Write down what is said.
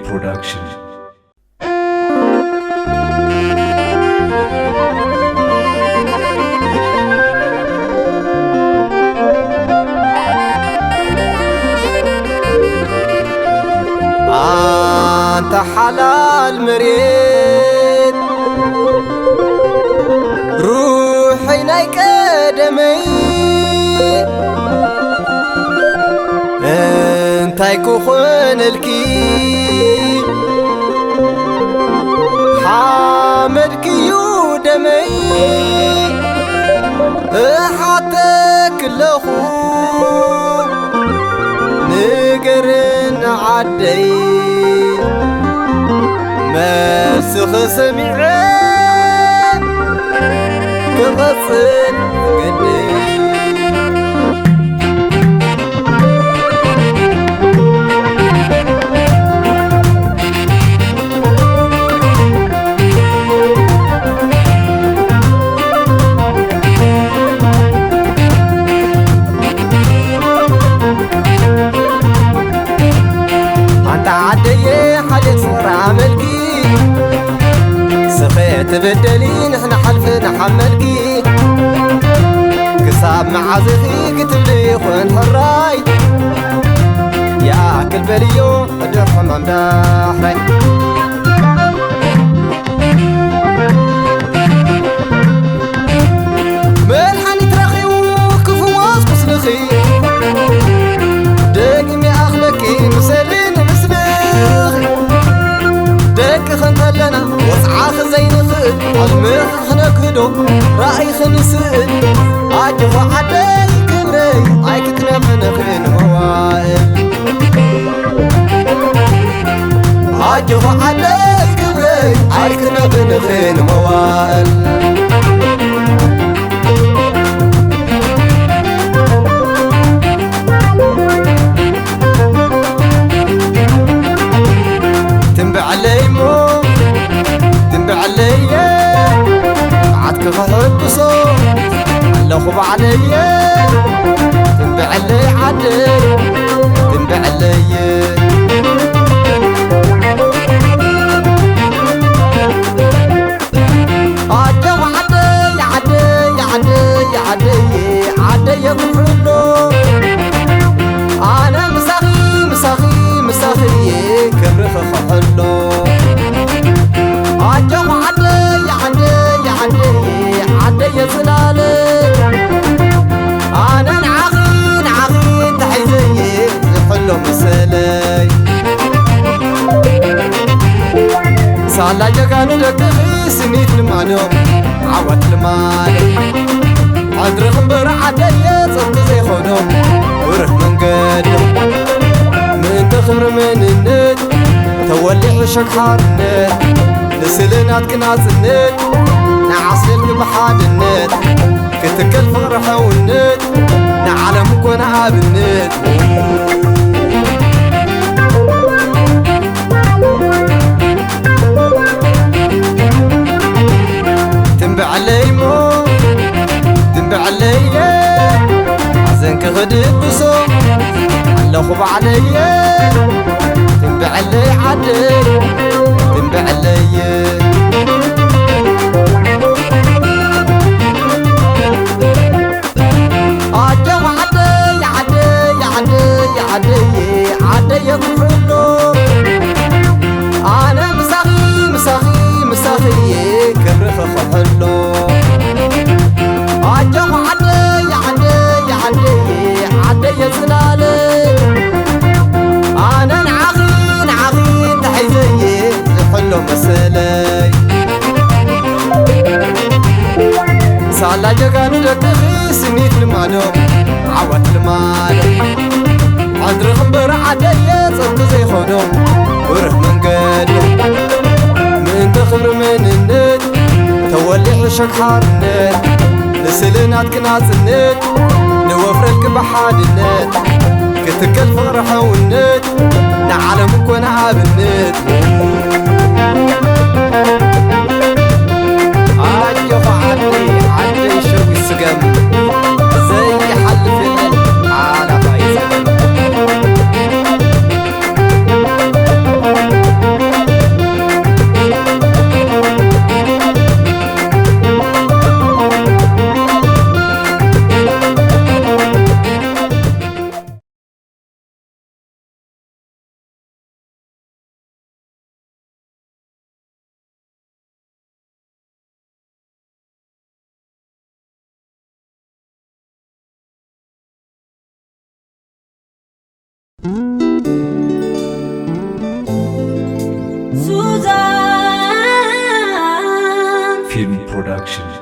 Production. أنت حلال مريد روحي نايك دمي انت يكون الكي حامد كيو دمي حتى كلخو نقرن عدي مسخ سمعين كغصن قدي تبدلين احنا حلفنا حملكي كساب معازخي كتبلي خوين حراي يا كل بريو ادرحم امداحري ملحني ترخي وكفو واسكو سلخي دقمي اخلكي مسلين مسلخي دك خنتلنا وصعاخ زين خد المخ خنكدو رأي خنسد عجف عدي كبري عيكتنا من خين موائل عجف عدي كبري عيكتنا من خين موائل تنبع علي مو تنبع علي عدك فحب صوت على خب علي تنبع علي عدي تنبع علي عدي وعدي عدي عدي عدي عدي يضحلو أنا مساخي مساخي مساخي كبرخ خحلو عدي وعدي عدي عدي عدي يزلالي أنا نعغين عغين تحيزي زحلو مسالي سالا جاكانو لكخي سنيت المعلوم عوات المالي عدرخ مبرع عدي صدق زي خدوم ورخ من قدم من تخر من النت تولي عشق حار النت نسلنات كناز النت نعصلك بحاد النت كتكل فرحة والنت نعلمك ونعاب النت تنبع علي مو تنبع علي عزنك غدت بصوم على خب علي تنبع علي عدي تنبع علي عدي وعدي عدي عدي عدي عدي يضحلو أنا مساخي مساخي مساخي كبرخ خحلو عدي وعدي عدي عدي عدي يزلالي أنا نعغين عغين تحيزي زحلو مسالي سالا جاكانو لكخي سنيت المعلوم عوات المالي عدرخ مبرع عدي صدق زي خدوم ورخ من قدم من تخر من النت تولي عشق حار النت نسلنات كناز النت نوفرلك بحاد النت كتكل فرحة والنت نعلمك ونعاب النت عدي وعدي عدي شوي السقم زي حل في على فايزة Suzanne Film Production.